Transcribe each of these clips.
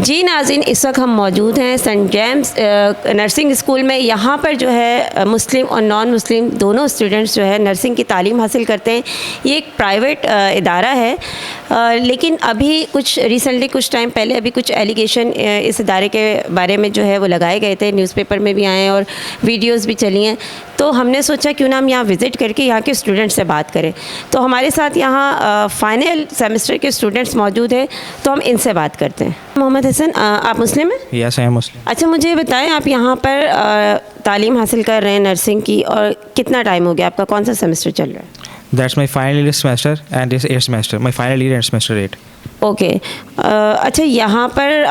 जी नाज़रीन, इस वक्त हम मौजूद हैं सेंट जेम्स नर्सिंग स्कूल में। यहाँ पर जो है मुस्लिम और नॉन मुस्लिम दोनों स्टूडेंट्स जो है नर्सिंग की तालीम हासिल करते हैं। ये एक प्राइवेट इदारा है, लेकिन अभी कुछ रिसेंटली कुछ टाइम पहले अभी कुछ एलिगेशन इस इदारे के बारे में जो है वो लगाए गए थे, न्यूज़पेपर में भी आए हैं और वीडियोज़ भी चली हैं। तो हमने सोचा क्यों ना हम यहाँ विज़िट करके यहाँ के स्टूडेंट्स से बात करें। तो हमारे साथ यहाँ फाइनल सेमेस्टर के स्टूडेंट्स मौजूद हैं, तो हम इनसे बात करते हैं। मोहम्मद हसन, आप मुस्लिम हैं? यस, आई एम मुस्लिम। अच्छा, मुझे बताएं आप यहाँ पर तालीम हासिल कर रहे हैं नर्सिंग की, और कितना टाइम हो गया आपका, कौन सा सेमेस्टर चल रहा है? That's my final year semester and this 8th semester, my final year end semester 8। Okay. अच्छा, यहाँ पर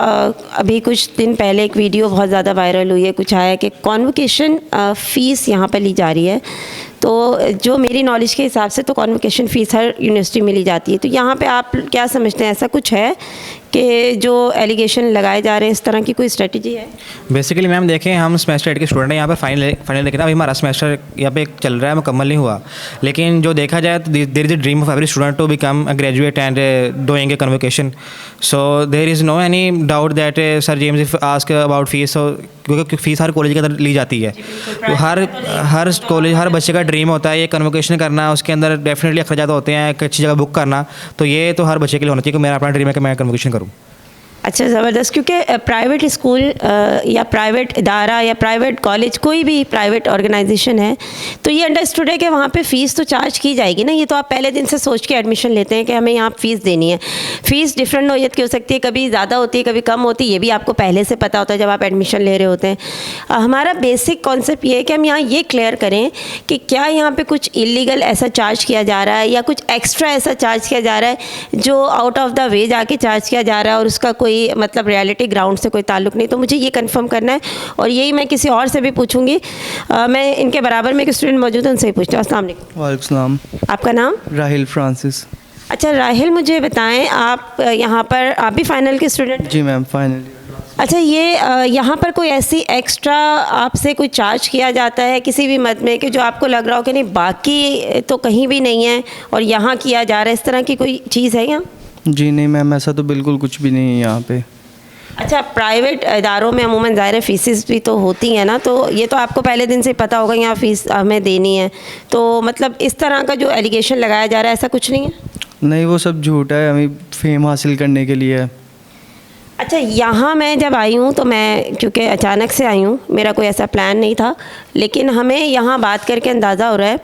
अभी कुछ दिन पहले एक वीडियो बहुत ज़्यादा वायरल हुई है, कुछ आया कि कॉन्वोकेशन फ़ीस यहाँ पर ली जा रही है। तो जो मेरी नॉलेज के हिसाब से तो कॉन्वोकेशन फ़ीस हर यूनिवर्सिटी में ली जाती है। तो यहाँ पे आप क्या समझते हैं, ऐसा कुछ है कि जो एलिगेशन लगाए जा रहे हैं इस तरह की कोई स्ट्रेटजी है? बेसिकली मैम देखें, हम सेमेस्टर 8 के स्टूडेंट हैं यहाँ पर फाइनल लेकिन अभी हमारा सेमेस्टर यहाँ पे चल रहा है, मुकम्मल नहीं हुआ। लेकिन जो देखा जाए तो there is a dream of every student to become a graduate and doing a convocation. So there is no any doubt that sir James if ask about fees, क्योंकि फ़ीस हर कॉलेज के अंदर ली जाती है। तो हर कॉलेज, हर बच्चे का dream होता है ये कन्वोकेशन करना, उसके अंदर डेफिनेटली अखराजात होते हैं, एक अच्छी जगह बुक करना। तो ये तो हर बच्चे के लिए होना चाहिए कि मेरा अपना ड्रीम है कि मैं कन्वोकेशन करूँ। अच्छा, ज़बरदस्त। क्योंकि प्राइवेट स्कूल या प्राइवेट इदारा या प्राइवेट कॉलेज, कोई भी प्राइवेट ऑर्गेनाइजेशन है, तो ये अंडरस्टूड है कि वहाँ पे फ़ीस तो चार्ज की जाएगी ना। ये तो आप पहले दिन से सोच के एडमिशन लेते हैं कि हमें यहाँ फ़ीस देनी है। फ़ीस डिफरेंट नौयत की हो सकती है, कभी ज़्यादा होती है, कभी कम होती है, ये भी आपको पहले से पता होता है जब आप एडमिशन ले रहे होते हैं। हमारा बेसिक कॉन्सेप्ट ये है कि हम यहाँ ये क्लियर करें कि क्या यहाँ पर कुछ इलीगल ऐसा चार्ज किया जा रहा है या कुछ एक्स्ट्रा ऐसा चार्ज किया जा रहा है जो आउट ऑफ द वे जाके चार्ज किया जा रहा है और उसका कोई मतलब रियलिटी ग्राउंड से कोई ताल्लुक़ नहीं। तो मुझे ये कंफर्म करना है, और यही मैं किसी और से भी पूछूंगी। मैं इनके बराबर में एक स्टूडेंट मौजूद है, उनसे ही पूछती हूँ। अस्सलाम वालेकुम। वालेकुम सलाम। आपका नाम? राहिल फ्रांसिस। अच्छा राहिल, मुझे बताएं, आप यहाँ पर आप भी फाइनल के स्टूडेंट? जी मैम, फाइनल। अच्छा, ये यहाँ पर कोई ऐसी एक्स्ट्रा आपसे कोई चार्ज किया जाता है किसी भी मद में कि जो आपको लग रहा हो कि नहीं बाकी तो कहीं भी नहीं है और यहाँ किया जा रहा है, इस तरह की कोई चीज़ है यहाँ? जी नहीं मैम, ऐसा तो बिल्कुल कुछ भी नहीं है यहाँ पे। अच्छा, प्राइवेट इदारों में अमूमन ज़ाहिर फ़ीसेस भी तो होती हैं ना, तो ये तो आपको पहले दिन से पता होगा यहाँ फ़ीस हमें देनी है। तो मतलब इस तरह का जो एलिगेशन लगाया जा रहा है, ऐसा कुछ नहीं है? नहीं, वो सब झूठ है, हमें फेम हासिल करने के लिए है। अच्छा, यहाँ मैं जब आई हूँ तो मैं क्योंकि अचानक से आई हूँ, मेरा कोई ऐसा प्लान नहीं था, लेकिन हमें यहाँ बात करके अंदाज़ा हो रहा है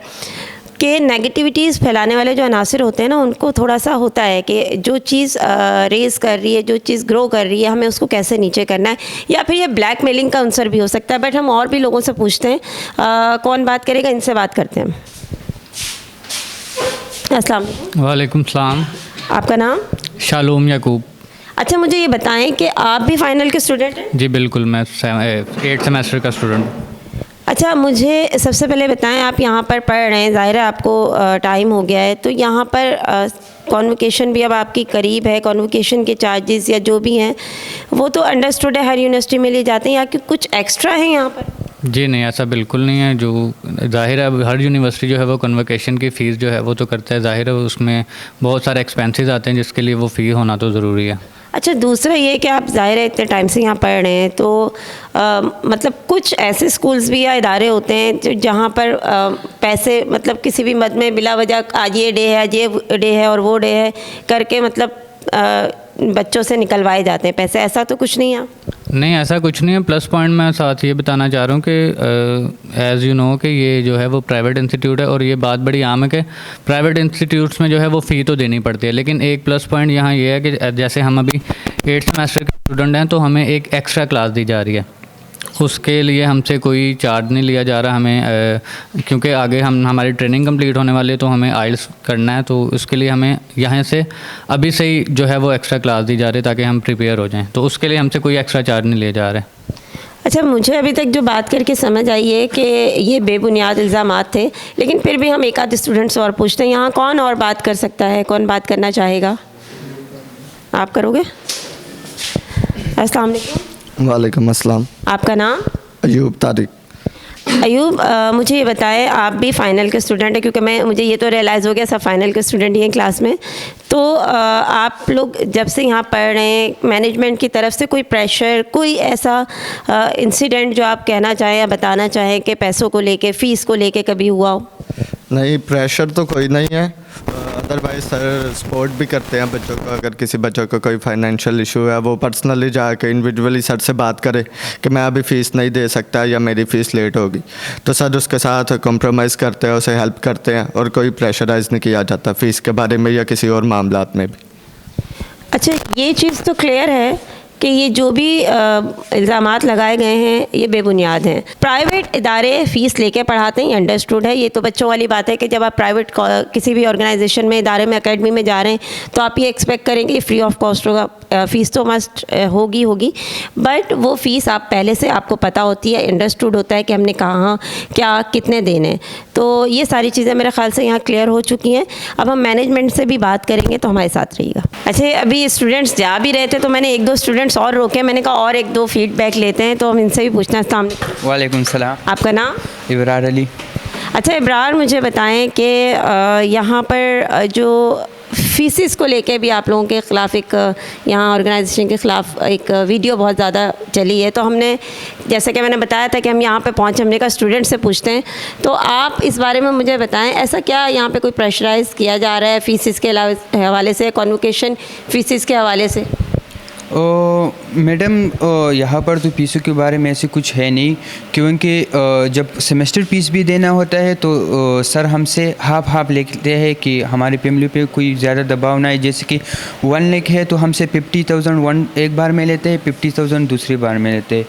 कि नेगेटिविटीज़ फैलाने वाले जो अनासिर होते हैं ना, उनको थोड़ा सा होता है कि जो चीज़ रेज़ कर रही है, जो चीज़ ग्रो कर रही है, हमें उसको कैसे नीचे करना है, या फिर ये ब्लैक मेलिंग का आंसर भी हो सकता है। बट हम और भी लोगों से पूछते हैं। कौन बात करेगा? इनसे बात करते हैं। अस्सलाम वालेकुम। वालेकुम सलाम। आपका नाम? शालूम याकूब। अच्छा, मुझे ये बताएं कि आप भी फाइनल के स्टूडेंट हैं? जी बिल्कुल, मैं 8th सेमेस्टर का स्टूडेंट हूँ। अच्छा, मुझे सबसे पहले बताएं, आप यहाँ पर पढ़ रहे हैं, ज़ाहिर है आपको टाइम हो गया है, तो यहाँ पर कॉन्वोकेशन भी अब आपकी करीब है, कॉन्वोकेशन के चार्जेस या जो भी हैं वो तो अंडरस्टूड है हर यूनिवर्सिटी में ले जाते हैं, या कि कुछ एक्स्ट्रा है यहाँ पर? जी नहीं, ऐसा बिल्कुल नहीं है। जो ज़ाहिर है अब हर यूनिवर्सिटी जो है वो कन्वोकेशन की फ़ीस जो है वो तो करता है, ज़ाहिर है उसमें बहुत सारे एक्सपेंसेस आते हैं जिसके लिए वो फ़ी होना तो ज़रूरी है। अच्छा, दूसरा ये कि आप ज़ाहिर है इतने टाइम से यहाँ पढ़ रहे हैं, तो मतलब कुछ ऐसे स्कूल्स भी या इदारे होते हैं जहाँ पर पैसे मतलब किसी भी मद में बिला वजह आज ये डे है, आज ये डे है और वो डे है करके मतलब बच्चों से निकलवाए जाते हैं पैसे, ऐसा तो कुछ नहीं है? नहीं, ऐसा कुछ नहीं है। प्लस पॉइंट मैं साथ ये बताना चाह रहा हूँ कि एज़ यू नो कि ये जो है वो प्राइवेट इंस्टीट्यूट है, और ये बात बड़ी आम है कि प्राइवेट इंस्टीट्यूट्स में जो है वो फ़ी तो देनी पड़ती है। लेकिन एक प्लस पॉइंट यहाँ ये है कि जैसे हम अभी 8th सेमेस्टर के स्टूडेंट हैं तो हमें एक एक्स्ट्रा क्लास दी जा रही है, उसके लिए हमसे कोई चार्ज नहीं लिया जा रहा। हमें क्योंकि आगे हमारी ट्रेनिंग कंप्लीट होने वाली है तो हमें आइल्स करना है, तो उसके लिए हमें यहाँ से अभी से ही जो है वो एक्स्ट्रा क्लास दी जा रही है ताकि हम प्रिपेयर हो जाएं। तो उसके लिए हमसे कोई एक्स्ट्रा चार्ज नहीं लिए जा रहे। अच्छा, मुझे अभी तक जो बात करके समझ आई है कि ये बेबुनियाद इल्ज़ामात थे, लेकिन फिर भी हम एक आध स्टूडेंट्स और पूछते हैं। यहाँ कौन और बात कर सकता है? कौन बात करना चाहेगा? आप करोगे? अस्सलाम वालेकुम। वालेकुम अस्सलाम। आपका नाम? अयूब तारिक। अयूब, मुझे ये बताएं, आप भी फ़ाइनल के स्टूडेंट हैं, क्योंकि मुझे ये तो रियलाइज़ हो गया सब फ़ाइनल के स्टूडेंट ही हैं क्लास में। तो आप लोग जब से यहाँ पढ़ रहे हैं, मैनेजमेंट की तरफ से कोई प्रेशर, कोई ऐसा इंसिडेंट जो आप कहना चाहें या बताना चाहें कि पैसों को लेके, फ़ीस को लेके कभी हुआ हो? नहीं, प्रेशर तो कोई नहीं है। अदरवाइज़ सर सपोर्ट भी करते हैं बच्चों को। अगर किसी बच्चों को कोई फाइनेंशियल इशू है, वो पर्सनली जाकर इंडिविजुअली सर से बात करे कि मैं अभी फ़ीस नहीं दे सकता या मेरी फ़ीस लेट होगी, तो सर उसके साथ कॉम्प्रोमाइज़ करते हैं, उसे हेल्प करते हैं और कोई प्रेशराइज़ नहीं किया जाता फ़ीस के बारे में या किसी और मामलात में भी। अच्छा, ये चीज़ तो क्लियर है कि ये जो भी इल्ज़ामात लगाए गए हैं ये बेबुनियाद हैं। प्राइवेट इदारे फ़ीस लेके पढ़ाते हैं, अंडरस्टूड है। ये तो बच्चों वाली बात है कि जब आप प्राइवेट किसी भी ऑर्गेनाइजेशन में, इदारे में, एकेडमी में जा रहे हैं तो आप ये एक्सपेक्ट करेंगे फ्री ऑफ कॉस्ट होगा। फ़ीस तो मस्ट होगी, बट वो फ़ीस आप पहले से आपको पता होती है, अंडरस्टूड होता है कि हमने कहाँ क्या कितने देने हैं। तो ये सारी चीज़ें मेरे ख्याल से यहाँ क्लियर हो चुकी हैं। अब हम मैनेजमेंट से भी बात करेंगे, तो हमारे साथ रहिएगा। अच्छा, अभी स्टूडेंट्स जा भी रहे थे तो मैंने 1-2 स्टूडेंट्स और रोके, मैंने कहा और 1-2 फीडबैक लेते हैं, तो हम इनसे भी पूछना है। अस्सलाम वालेकुम। वालेकुम सलाम। आपका नाम? इब्रार अली। अच्छा इब्रार, मुझे बताएं कि यहाँ पर जो फ़ीसिस को लेके भी आप लोगों के ख़िलाफ़ एक, यहाँ ऑर्गेनाइजेशन के ख़िलाफ़ एक वीडियो बहुत ज़्यादा चली है, तो हमने, जैसे कि मैंने बताया था कि हम यहाँ पे पहुँचे, हमने कहा स्टूडेंट से पूछते हैं, तो आप इस बारे में मुझे बताएं, ऐसा क्या यहाँ पे कोई प्रेशराइज़ किया जा रहा है फ़ीसिस के हवाले से, कॉन्वोकेशन फ़ीसिस के हवाले से? मैडम, यहाँ पर तो फ़ीसों के बारे में ऐसे कुछ है नहीं, क्योंकि जब सेमेस्टर फ़ीस भी देना होता है तो सर हमसे हाफ लेते हैं कि हमारी फैमिली पे कोई ज़्यादा दबाव ना आए। जैसे कि 1 लाख है तो हमसे 50,000 एक बार में लेते हैं, 50,000 दूसरी बार में लेते हैं।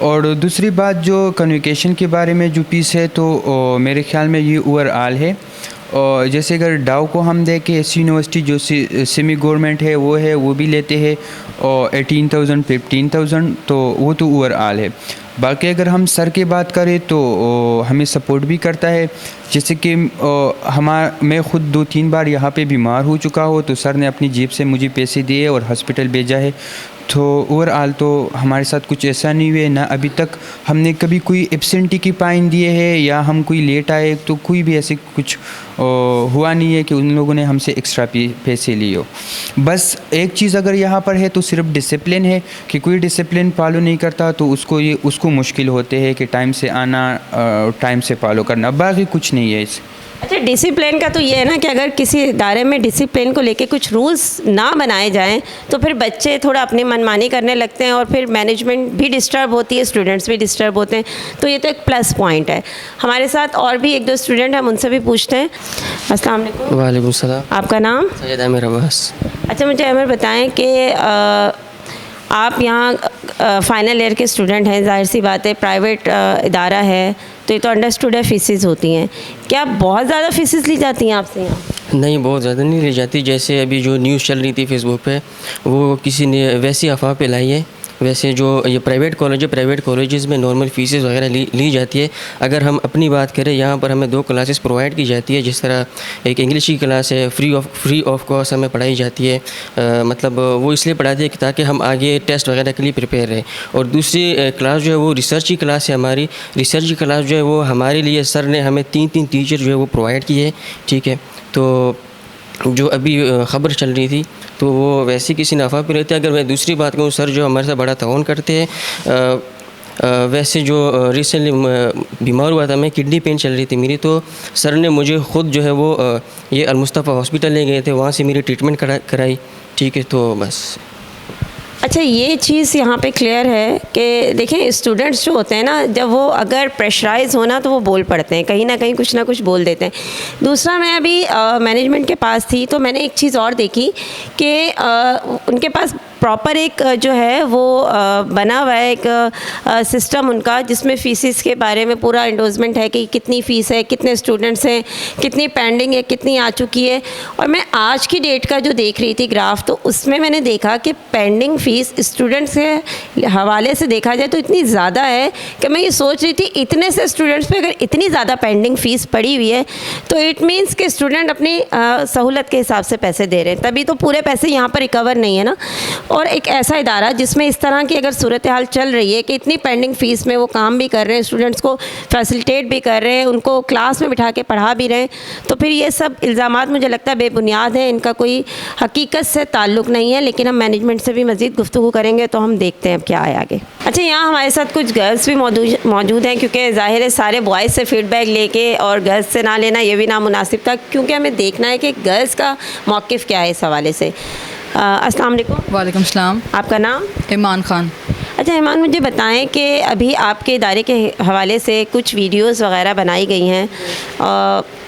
और दूसरी बात, जो कन्वोकेशन के बारे में जो फ़ीस है तो मेरे ख्याल में ये ओवरऑल है। और जैसे अगर डाउ को हम देखें, एस यूनिवर्सिटी जो सेमी गवर्नमेंट है वो भी लेते हैं और 18,000 15,000, तो वो तो ओवरऑल है। बाकी अगर हम सर की बात करें तो हमें सपोर्ट भी करता है। जैसे कि मैं ख़ुद 2-3 बार यहाँ पे बीमार हो चुका हो तो सर ने अपनी जेब से मुझे पैसे दिए और हॉस्पिटल भेजा है। तो ओवरऑल तो हमारे साथ कुछ ऐसा नहीं हुआ ना, अभी तक हमने कभी कोई एब्सेंटी की फाइन दिए है या हम कोई लेट आए तो कोई भी ऐसे कुछ हुआ नहीं है कि उन लोगों ने हमसे एक्स्ट्रा पैसे लिए हो। बस एक चीज़ अगर यहाँ पर है तो सिर्फ डिसिप्लिन है कि कोई डिसिप्लिन फॉलो नहीं करता तो उसको मुश्किल होते हैं कि टाइम से आना, टाइम से फॉलो करना, बाकी कुछ नहीं है इस। अच्छा, डिसिप्लिन का तो ये है ना कि अगर किसी इदारे में डिसिप्लिन को लेके कुछ रूल्स ना बनाए जाएं तो फिर बच्चे थोड़ा अपनी मनमानी करने लगते हैं और फिर मैनेजमेंट भी डिस्टर्ब होती है, स्टूडेंट्स भी डिस्टर्ब होते हैं, तो ये तो एक प्लस पॉइंट है। हमारे साथ और भी 1-2 स्टूडेंट हैं, हम उनसे भी पूछते हैं। अस्सलाम वालेकुम। वालेकुम सलाम। आपका नाम? सैयद आमिर अब्बास। अच्छा, मुझे आमिर बताएं कि आप यहाँ फ़ाइनल ईयर के स्टूडेंट हैं, जाहिर सी बात है प्राइवेट इदारा है तो ये तो अंडरस्टूड है फ़ीसिस होती हैं, क्या बहुत ज़्यादा फ़ीसिस ली जाती हैं आपसे यहाँ? नहीं, बहुत ज़्यादा नहीं ली जाती। जैसे अभी जो न्यूज़ चल रही थी फेसबुक पे, वो किसी ने वैसी अफवाह फैलाई है। वैसे जो ये प्राइवेट कॉलेज है, प्राइवेट कॉलेजेस में नॉर्मल फ़ीसेस वगैरह ली जाती है। अगर हम अपनी बात करें, यहाँ पर हमें 2 क्लासेस प्रोवाइड की जाती है। जिस तरह एक इंग्लिश की क्लास है, फ्री ऑफ कॉस्ट हमें पढ़ाई जाती है। मतलब वो इसलिए पढ़ाती है कि ताकि हम आगे टेस्ट वगैरह के लिए प्रिपेयर रहें। और दूसरी क्लास जो है वो रिसर्च की क्लास है हमारी। रिसर्च की क्लास जो है वो हमारे लिए सर ने हमें 3 टीचर जो है वो प्रोवाइड किए है, ठीक है। तो जो अभी ख़बर चल रही थी तो वो वैसे किसी ने अफवाह पे रहती है। अगर मैं दूसरी बात कहूँ, सर जो हमारे साथ बड़ा ताउन करते हैं। वैसे जो रिसेंटली बीमार हुआ था मैं, किडनी पेन चल रही थी मेरी, तो सर ने मुझे ख़ुद जो है वो ये अल-मुस्तफ़ा हॉस्पिटल ले गए थे, वहाँ से मेरी ट्रीटमेंट कराई, ठीक है। तो बस। अच्छा, ये चीज़ यहाँ पे क्लियर है कि देखें स्टूडेंट्स जो होते हैं ना, जब वो अगर प्रेशराइज़ होना तो वो बोल पड़ते हैं, कहीं ना कहीं कुछ ना कुछ बोल देते हैं। दूसरा, मैं अभी मैनेजमेंट के पास थी तो मैंने एक चीज़ और देखी कि उनके पास प्रॉपर एक जो है वो बना हुआ है एक सिस्टम उनका, जिसमें फ़ीसिस के बारे में पूरा एंडोर्समेंट है कि कितनी फ़ीस है, कितने स्टूडेंट्स हैं, कितनी पेंडिंग है, कितनी आ चुकी है। और मैं आज की डेट का जो देख रही थी ग्राफ, तो उसमें मैंने देखा कि पेंडिंग फ़ीस स्टूडेंट्स के हवाले से देखा जाए तो इतनी ज़्यादा है कि मैं ये सोच रही थी इतने से स्टूडेंट्स पे अगर इतनी ज़्यादा पेंडिंग फ़ीस पड़ी हुई है तो इट मीन्स कि स्टूडेंट अपनी सहूलत के हिसाब से पैसे दे रहे हैं, तभी तो पूरे पैसे यहाँ पर रिकवर नहीं है ना। और एक ऐसा इदारा जिसमें इस तरह की अगर सूरत हाल चल रही है कि इतनी पेंडिंग फ़ीस में वो काम भी कर रहे हैं, स्टूडेंट्स को फैसिलिटेट भी कर रहे हैं, उनको क्लास में बिठा के पढ़ा भी रहे हैं, तो फिर ये सब इल्ज़ामात मुझे लगता है बेबुनियाद हैं, इनका कोई हकीकत से ताल्लुक़ नहीं है। लेकिन हम मैनेजमेंट से भी मज़ीद गुफ्तगू करेंगे तो हम देखते हैं अब क्या है आगे। अच्छा, यहाँ हमारे साथ कुछ गर्ल्स भी मौजूद हैं, क्योंकि ज़ाहिर है सारे बॉयज़ से फ़ीडबैक लेके और गर्ल्स से ना लेना ये भी नामुनासिब था, क्योंकि हमें देखना है कि गर्ल्स का मौक़िफ़ क्या है इस हवाले से। अस्सलाम वालेकुम। वालेकुम सलाम। आपका नाम? ईमान खान। अच्छा ईमान, मुझे बताएं कि अभी आपके इदारे के हवाले से कुछ वीडियोस वगैरह बनाई गई हैं,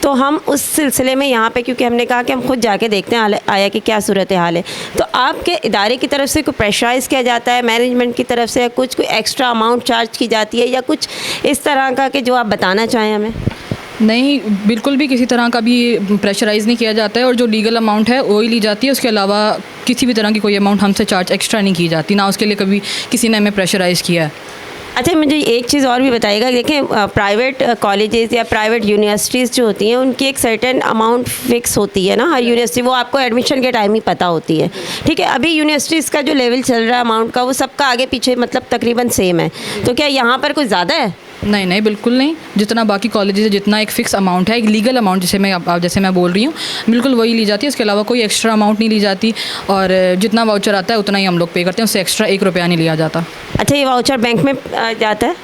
तो हम उस सिलसिले में यहाँ पे, क्योंकि हमने कहा कि हम खुद जाके देखते हैं आया कि क्या सूरत हाल है, तो आपके इदारे की तरफ से कोई प्रेशराइज़ किया जाता है मैनेजमेंट की तरफ से, कुछ कोई एक्स्ट्रा अमाउंट चार्ज की जाती है या कुछ इस तरह का कि जो आप बताना चाहें हमें? नहीं, बिल्कुल भी किसी तरह का भी प्रेशराइज़ नहीं किया जाता है और जो लीगल अमाउंट है वो ही ली जाती है। उसके अलावा किसी भी तरह की कोई अमाउंट हमसे चार्ज एक्स्ट्रा नहीं की जाती, ना उसके लिए कभी किसी ने हमें प्रेशराइज़ किया है। अच्छा, मुझे एक चीज़ और भी बताइएगा, देखें प्राइवेट कॉलेजेस या प्राइवेट यूनिवर्सिटीज़ जो होती हैं उनकी एक सर्टेन अमाउंट फ़िक्स होती है ना, हर यूनिवर्सिटी, वो आपको एडमिशन के टाइम ही पता होती है, ठीक है। अभी यूनिवर्सिटीज़ का जो लेवल चल रहा है अमाउंट का, वो सबका आगे पीछे मतलब तकरीबन सेम है, तो क्या यहाँ पर कुछ ज़्यादा है? नहीं नहीं, बिल्कुल नहीं। जितना बाकी कॉलेजेस है, जितना एक फ़िक्स अमाउंट है, एक लीगल अमाउंट जैसे मैं बोल रही हूँ, बिल्कुल वही ली जाती है। उसके अलावा कोई एक्स्ट्रा अमाउंट नहीं ली जाती और जितना वाउचर आता है उतना ही हम लोग पे करते हैं, उससे एक्स्ट्रा 1 रुपया नहीं लिया जाता। अच्छा, ये वाउचर बैंक में जाता है?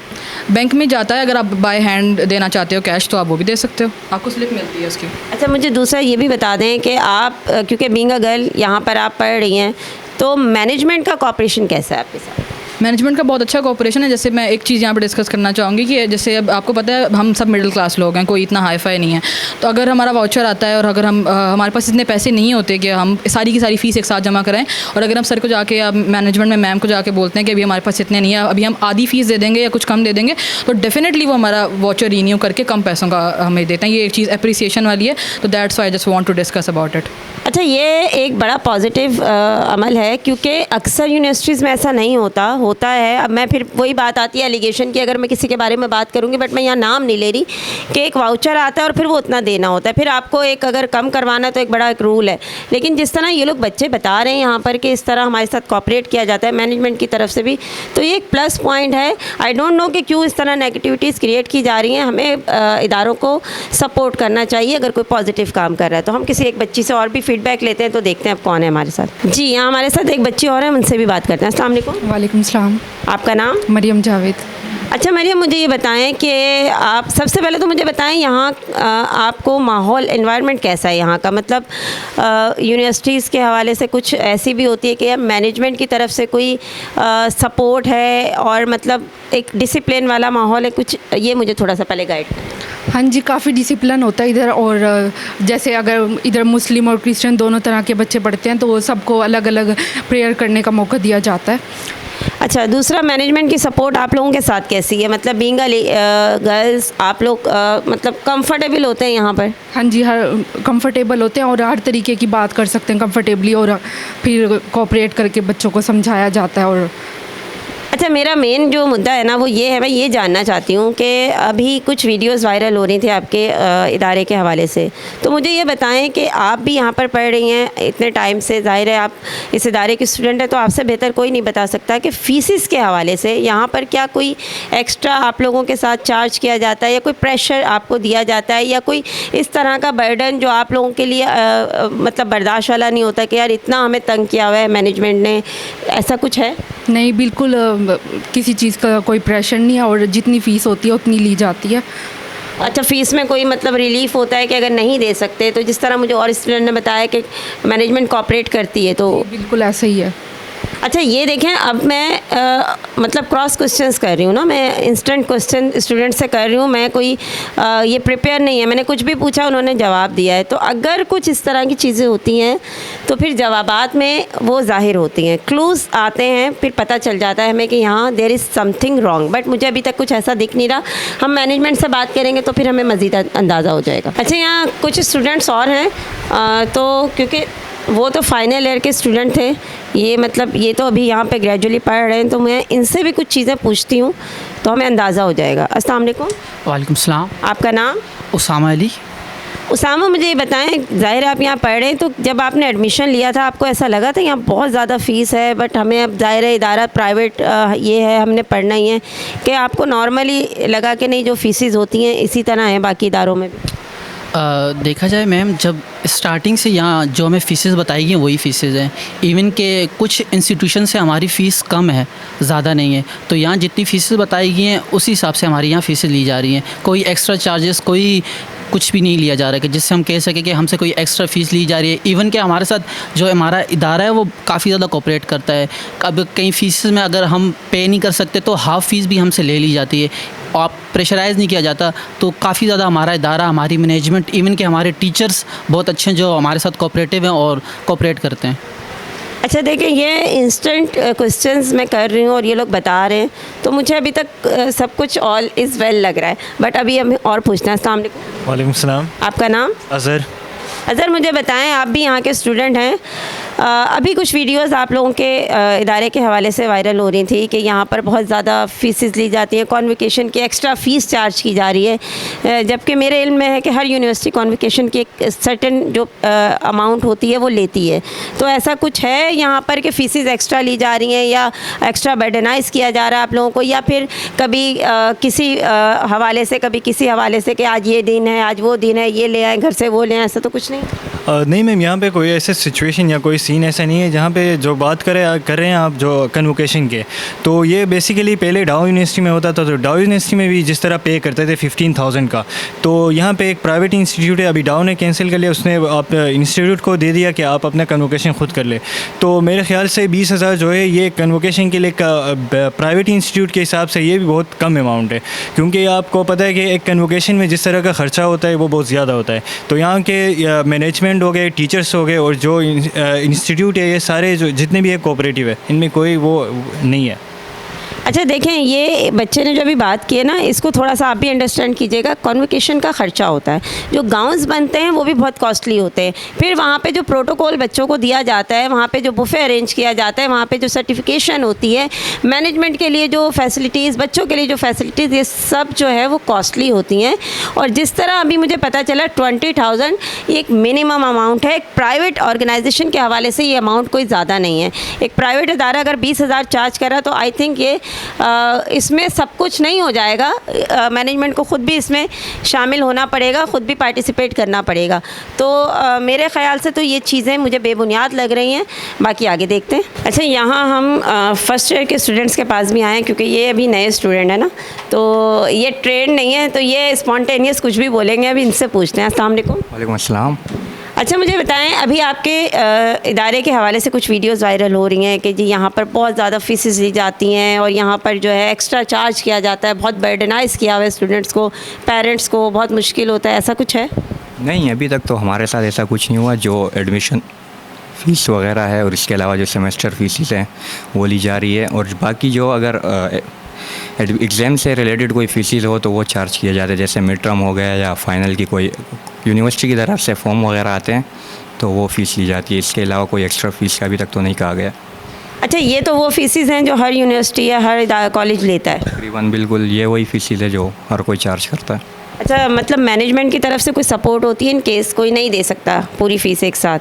बैंक में जाता है। अगर आप बाय हैंड देना चाहते हो कैश तो आप वो भी दे सकते हो, आपको स्लिप मिलती है उसकी। अच्छा, मुझे दूसरा ये भी बता दें कि आप क्योंकि बीइंग अ गर्ल यहाँ पर आप पढ़ रही हैं, तो मैनेजमेंट का कॉपरेशन कैसा है आपके साथ? मैनेजमेंट का बहुत अच्छा कोऑपरेशन है। जैसे मैं एक चीज़ यहाँ पर डिस्कस करना चाहूँगी कि जैसे अब आपको पता है हम सब मिडिल क्लास लोग हैं, कोई इतना हाई फाई नहीं है, तो अगर हमारा वाउचर आता है और अगर हमारे पास इतने पैसे नहीं होते कि हम सारी की सारी फ़ीस एक साथ जमा कराएं, और अगर हम सर को जाके या मैनेजमेंट में मैम को जाके बोलते हैं कि अभी हमारे पास इतने नहीं है, अभी हम आधी फ़ीस दे देंगे या कुछ कम दे देंगे, तो डेफिनेटली वो हमारा वाउचर रीन्यू करके कम पैसों का हमें देते हैं। ये एक चीज़ अप्रिसिएशन वाली है, तो that's why I just want to discuss about it. अच्छा, ये एक बड़ा पॉजिटिव अमल है, क्योंकि अक्सर यूनिवर्सिटीज़ में ऐसा नहीं होता है। अब मैं फिर वही बात आती है एलिगेशन की, अगर मैं किसी के बारे में बात करूँगी, बट मैं यहाँ नाम नहीं ले रही, कि एक वाउचर आता है और फिर वो उतना देना होता है, फिर आपको एक अगर कम करवाना है तो एक बड़ा एक रूल है। लेकिन जिस तरह ये लोग बच्चे बता रहे हैं यहाँ पर कि इस तरह हमारे साथ कॉपरेट किया जाता है मैनेजमेंट की तरफ से भी, तो ये एक प्लस पॉइंट है। आई डोंट नो कि क्यों इस तरह नेगेटिविटीज़ क्रिएट की जा रही हैं। हमें इदारों को सपोर्ट करना चाहिए अगर कोई पॉजिटिव काम कर रहा है। तो हम किसी एक बच्ची से और भी फीडबैक लेते हैं, तो देखते हैं अब कौन है हमारे साथ। जी, यहाँ हमारे साथ एक बच्ची और है, उनसे भी बात करते हैं। अस्सलाम वालेकुम। वालेकुम सलाम। आपका नाम? मरियम जावेद। अच्छा मरियम, मुझे ये बताएं कि आप सबसे पहले तो मुझे बताएं यहाँ आपको माहौल एनवायरनमेंट कैसा है यहाँ का, मतलब यूनिवर्सिटीज़ के हवाले से कुछ ऐसी भी होती है कि मैनेजमेंट की तरफ से कोई सपोर्ट है और मतलब एक डिसिप्लिन वाला माहौल है, कुछ ये मुझे थोड़ा सा पहले गाइड करें। हाँ जी, काफ़ी डिसिप्लिन होता है इधर, और जैसे अगर इधर मुस्लिम और क्रिश्चियन दोनों तरह के बच्चे पढ़ते हैं तो वो सबको अलग अलग प्रेयर करने का मौका दिया जाता है। अच्छा, दूसरा मैनेजमेंट की सपोर्ट आप लोगों के साथ कैसी है, मतलब बीइंग गर्ल्स आप लोग मतलब कंफर्टेबल होते हैं यहाँ पर? हाँ जी, हर कंफर्टेबल होते हैं और हर तरीके की बात कर सकते हैं कंफर्टेबली, और फिर कोऑपरेट करके बच्चों को समझाया जाता है। और अच्छा, मेरा मेन जो मुद्दा है ना वो ये है, मैं ये जानना चाहती हूँ कि अभी कुछ वीडियोस वायरल हो रही थी आपके इदारे के हवाले से, तो मुझे ये बताएं कि आप भी यहाँ पर पढ़ रही हैं इतने टाइम से, जाहिर है आप इस इदारे की स्टूडेंट है, तो आपसे बेहतर कोई नहीं बता सकता कि फ़ीसिस के हवाले से यहाँ पर क्या कोई एक्स्ट्रा आप लोगों के साथ चार्ज किया जाता है या कोई प्रेशर आपको दिया जाता है या कोई इस तरह का बर्डन जो आप लोगों के लिए मतलब बर्दाश्त वाला नहीं होता कि यार इतना हमें तंग किया हुआ है मैनेजमेंट ने, ऐसा कुछ है? नहीं, बिल्कुल किसी चीज़ का कोई प्रेशर नहीं है और जितनी फ़ीस होती है उतनी ली जाती है। अच्छा, फ़ीस में कोई मतलब रिलीफ होता है कि अगर नहीं दे सकते तो, जिस तरह मुझे और स्टूडेंट ने बताया कि मैनेजमेंट कोऑपरेट करती है, तो बिल्कुल ऐसा ही है। अच्छा, ये देखें, अब मैं मतलब क्रॉस क्वेश्चंस कर रही हूँ ना, मैं इंस्टेंट क्वेश्चन स्टूडेंट से कर रही हूँ, मैं कोई ये प्रिपेयर नहीं है, मैंने कुछ भी पूछा उन्होंने जवाब दिया है, तो अगर कुछ इस तरह की चीज़ें होती हैं तो फिर जवाबात में वो ज़ाहिर होती हैं, क्लूज़ आते हैं, फिर पता चल जाता है हमें कि यहाँ there is something wrong, but मुझे अभी तक कुछ ऐसा दिख नहीं रहा। हम मैनेजमेंट से बात करेंगे तो फिर हमें मज़ीद अंदाज़ा हो जाएगा। अच्छा, यहाँ कुछ स्टूडेंट्स और हैं, तो क्योंकि वो तो फाइनल ईयर के स्टूडेंट थे, ये मतलब ये तो अभी यहाँ पे ग्रेजुअली पढ़ रहे हैं, तो मैं इनसे भी कुछ चीज़ें पूछती हूँ तो हमें अंदाज़ा हो जाएगा। अस्सलाम वालेकुम। वालेकुम सलाम। आपका नाम? उसामा अली। उसामा, मुझे ये बताएं, ज़ाहिर है आप यहाँ पढ़ रहे हैं, तो जब आपने एडमिशन लिया था आपको ऐसा लगा था यहाँ बहुत ज़्यादा फ़ीस है, बट हमें अब ज़ाहिर है इदारा प्राइवेट ये है, हमने पढ़ना ही है, कि आपको नॉर्मली लगा कि नहीं जो फ़ीसेस होती हैं इसी तरह हैं बाकी इदारों में भी? देखा जाए मैम, जब स्टार्टिंग से यहाँ जो हमें फ़ीसेस बताई गई वही फ़ीसेस हैं। इवन के कुछ इंस्टीट्यूशन से हमारी फ़ीस कम है, ज़्यादा नहीं है। तो यहाँ जितनी फ़ीसेस बताई गई हैं उसी हिसाब से हमारी यहाँ फ़ीसेस ली जा रही हैं। कोई एक्स्ट्रा चार्जेस, कोई कुछ भी नहीं लिया जा रहा है कि जिससे हम कह सकें कि हमसे कोई एक्स्ट्रा फ़ीस ली जा रही है। इवन कि हमारे साथ जो हमारा इदारा है वो काफ़ी ज़्यादा कोऑपरेट करता है। अब कई फ़ीसेस में अगर हम पे नहीं कर सकते तो हाफ़ फ़ीस भी हमसे ले ली जाती है। आप प्रेशराइज़ नहीं किया जाता। तो काफ़ी ज़्यादा हमारा इदारा, हमारी मैनेजमेंट, इवन के हमारे टीचर्स बहुत अच्छे हैं जो हमारे साथ कोऑपरेटिव हैं और कोऑपरेट करते हैं। अच्छा देखिए, ये इंस्टेंट क्वेश्चंस मैं कर रही हूँ और ये लोग बता रहे हैं, तो मुझे अभी तक सब कुछ ऑल इज़ वेल लग रहा है, बट अभी हमें और पूछना है। अस्सलाम वालेकुम। वालेकुम सलाम। आपका नाम? अज़हर। अज़हर, मुझे बताएं, आप भी यहाँ के स्टूडेंट हैं। अभी कुछ वीडियोस आप लोगों के इदारे के हवाले से वायरल हो रही थी कि यहाँ पर बहुत ज़्यादा फ़ीसेस ली जाती हैं, कॉन्वोकेशन की एक्स्ट्रा फ़ीस चार्ज की जा रही है, जबकि मेरे इल्म में है कि हर यूनिवर्सिटी कॉन्वोकेशन की एक सर्टेन जो अमाउंट होती है वो लेती है। तो ऐसा कुछ है यहाँ पर कि फ़ीसेस एक्स्ट्रा ली जा रही हैं या एक्स्ट्रा बर्डनाइज़ किया जा रहा है आप लोगों को, या फिर कभी किसी हवाले से, कभी किसी हवाले से कि आज ये दिन है, आज वो दिन है, ये ले आए घर से, वो ले आए, ऐसा तो कुछ नहीं? नहीं मैम, यहाँ पे कोई ऐसे सिचुएशन या कोई सीन ऐसा नहीं है। जहाँ पे जो बात कर रहे हैं आप जो कन्वोकेशन के, तो ये बेसिकली पहले डाउ यूनिवर्सिटी में होता था। तो डाउ यूनिवर्सिटी में भी जिस तरह पे करते थे 15,000 का, तो यहाँ पे एक प्राइवेट इंस्टीट्यूट है, अभी डाउ ने कैंसिल कर लिया, उसने आप इंस्टीट्यूट को दे दिया कि आप अपना कन्वोकेशन खुद कर ले। तो मेरे ख्याल से 20,000 जो है ये कन्वोकेशन के लिए प्राइवेट इंस्टीट्यूट के हिसाब से ये भी बहुत कम अमाउंट है, क्योंकि आपको पता है कि एक कन्वोकेशन में जिस तरह का ख़र्चा होता है वो बहुत ज़्यादा होता है। तो यहाँ के मैनेजमेंट हो गए, टीचर्स हो गए और जो इंस्टीट्यूट है, ये सारे जो जितने भी है कोऑपरेटिव है, इनमें कोई वो नहीं है। अच्छा देखें, ये बच्चे ने जो अभी बात की है ना, इसको थोड़ा सा आप भी अंडरस्टैंड कीजिएगा। कॉन्वोकेशन का ख़र्चा होता है, जो गाउन्स बनते हैं वो भी बहुत कॉस्टली होते हैं, फिर वहाँ पे जो प्रोटोकॉल बच्चों को दिया जाता है, वहाँ पे जो बुफे अरेंज किया जाता है, वहाँ पे जो सर्टिफिकेशन होती है, मैनेजमेंट के लिए जो फैसिलिटीज़, बच्चों के लिए जो फैसिलिटीज़, ये सब जो है वो कॉस्टली होती हैं। और जिस तरह अभी मुझे पता चला 20,000 ये एक मिनिमम अमाउंट है। एक प्राइवेट ऑर्गेनाइजेशन के हवाले से ये अमाउंट कोई ज़्यादा नहीं है। एक प्राइवेट इदारा अगर 20,000 चार्ज कर रहा तो आई थिंक ये इसमें सब कुछ नहीं हो जाएगा। मैनेजमेंट को ख़ुद भी इसमें शामिल होना पड़ेगा, ख़ुद भी पार्टिसिपेट करना पड़ेगा। तो मेरे ख़्याल से तो ये चीज़ें मुझे बेबुनियाद लग रही हैं। बाकी आगे देखते हैं। अच्छा, यहाँ हम फर्स्ट ईयर के स्टूडेंट्स के पास भी आए हैं, क्योंकि ये अभी नए स्टूडेंट है ना, तो ये ट्रेंड नहीं है, तो ये स्पॉन्टेनियस कुछ भी बोलेंगे। अभी इनसे पूछते हैं। अस्सलाम वालेकुम। वालेकुम अस्सलाम। अच्छा मुझे बताएं, अभी आपके इदारे के हवाले से कुछ वीडियोस वायरल हो रही हैं कि जी यहाँ पर बहुत ज़्यादा फ़ीसेस ली जाती हैं और यहाँ पर जो है एक्स्ट्रा चार्ज किया जाता है, बहुत बर्डनाइज़ किया हुआ है स्टूडेंट्स को, पेरेंट्स को बहुत मुश्किल होता है, ऐसा कुछ है? नहीं, अभी तक तो हमारे साथ ऐसा कुछ नहीं हुआ। जो एडमिशन फ़ीस वगैरह है और इसके अलावा जो सेमेस्टर फ़ीसेस हैं वो ली जा रही है, और बाकी जो अगर एग्ज़ाम से रिलेटेड कोई फ़ीसेस हो तो वो चार्ज किए जाते हैं, जैसे मिड टर्म हो गया या फाइनल की कोई यूनिवर्सिटी की तरफ से फॉर्म वगैरह आते हैं तो वो फ़ीस ली जाती है। इसके अलावा कोई एक्स्ट्रा फ़ीस का अभी तक तो नहीं कहा गया। अच्छा, ये तो वो फ़ीसेस हैं जो हर यूनिवर्सिटी या हर कॉलेज लेता है? तकरीबन बिल्कुल ये वही फ़ीसेस है जो हर कोई चार्ज करता है। अच्छा, मतलब मैनेजमेंट की तरफ से कोई सपोर्ट होती है इन केस कोई नहीं दे सकता पूरी फ़ीस एक साथ,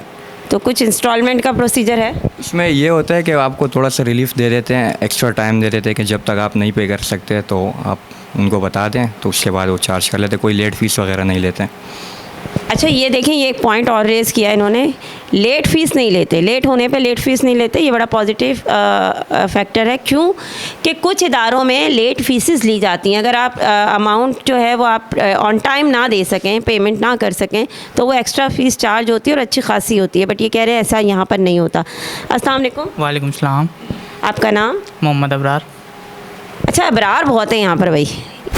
तो कुछ इंस्टॉलमेंट का प्रोसीजर है? इसमें ये होता है कि आपको थोड़ा सा रिलीफ दे देते हैं, एक्स्ट्रा टाइम दे देते हैं कि जब तक आप नहीं पे कर सकते तो आप उनको बता दें, तो उसके बाद वो चार्ज कर लेते, कोई लेट फ़ीस वगैरह नहीं लेते। अच्छा, ये देखें, ये एक पॉइंट और रेज़ किया इन्होंने, लेट फ़ीस नहीं लेते, लेट होने पे लेट फ़ीस नहीं लेते, ये बड़ा पॉजिटिव फैक्टर है। क्यों कि कुछ इदारों में लेट फ़ीसेस ली जाती हैं। अगर आप अमाउंट जो है वो आप ऑन टाइम ना दे सकें, पेमेंट ना कर सकें, तो वो एक्स्ट्रा फ़ीस चार्ज होती है और अच्छी खासी होती है। बट ये कह रहे हैं ऐसा यहाँ पर नहीं होता। अस्सलाम वालेकुम। वालेकुम सलाम। आपका नाम? मोहम्मद अबरार। अच्छा, अबरार बहुत है यहाँ पर भाई,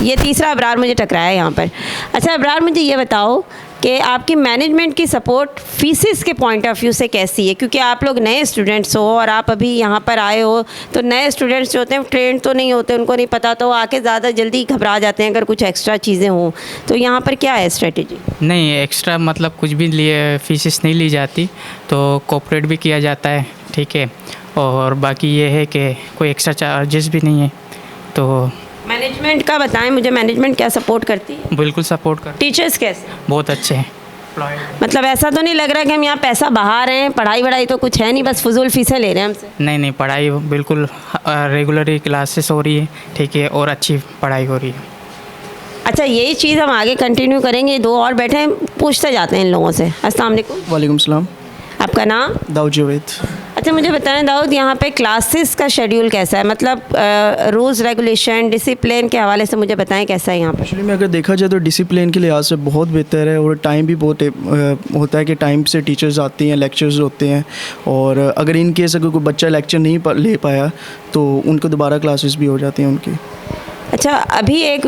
ये तीसरा अबरार मुझे टकराया है यहाँ पर। अच्छा अबरार, मुझे ये बताओ कि आपकी मैनेजमेंट की सपोर्ट फ़ीसेस के पॉइंट ऑफ व्यू से कैसी है? क्योंकि आप लोग नए स्टूडेंट्स हो और आप अभी यहाँ पर आए हो, तो नए स्टूडेंट्स जो होते हैं ट्रेंड तो नहीं होते, उनको नहीं पता, तो आके ज़्यादा जल्दी घबरा जाते हैं अगर कुछ एक्स्ट्रा चीज़ें हों। तो यहाँ पर क्या है स्ट्रेटजी? नहीं, एक्स्ट्रा मतलब कुछ भी लिए फ़ीसेस नहीं ली जाती, तो कोऑपरेट भी किया जाता है, ठीक है। और बाकी ये है कि कोई एक्स्ट्रा चार्जेस भी नहीं है। तो मैनेजमेंट का बताएं मुझे, मैनेजमेंट क्या सपोर्ट करती है? बिल्कुल सपोर्ट कर। टीचर्स कैसे? बहुत अच्छे हैं। मतलब ऐसा तो नहीं लग रहा कि हम यहाँ पैसा बहा रहे हैं, पढ़ाई वढ़ाई तो कुछ है नहीं, बस फजूल फीसें ले रहे हैं हमसे? नहीं नहीं, पढ़ाई बिल्कुल रेगुलर क्लासेस हो रही है, ठीक है, और अच्छी पढ़ाई हो रही है। अच्छा, यही चीज़ हम आगे कंटिन्यू करेंगे। दो और बैठे हैं, पूछते जाते हैं इन लोगों से। अस्सलाम वालेकुम। वालेकुम सलाम। आपका नाम? दाऊद जावेद। अच्छा, मुझे बताएं दाऊद, यहाँ पे क्लासेस का शेड्यूल कैसा है? मतलब रूल्स रेगुलेशन डिसिप्लिन के हवाले से मुझे बताएं कैसा है यहाँ पर? एक्चुअली में अगर देखा जाए तो डिसिप्लिन के लिहाज से बहुत बेहतर है, और टाइम भी बहुत होता है कि टाइम से टीचर्स आती हैं, लेक्चर्स होते हैं, और अगर इन केस अगर कोई बच्चा लेक्चर नहीं ले पाया तो उनको दोबारा क्लासेस भी हो जाती हैं उनकी। अच्छा, अभी एक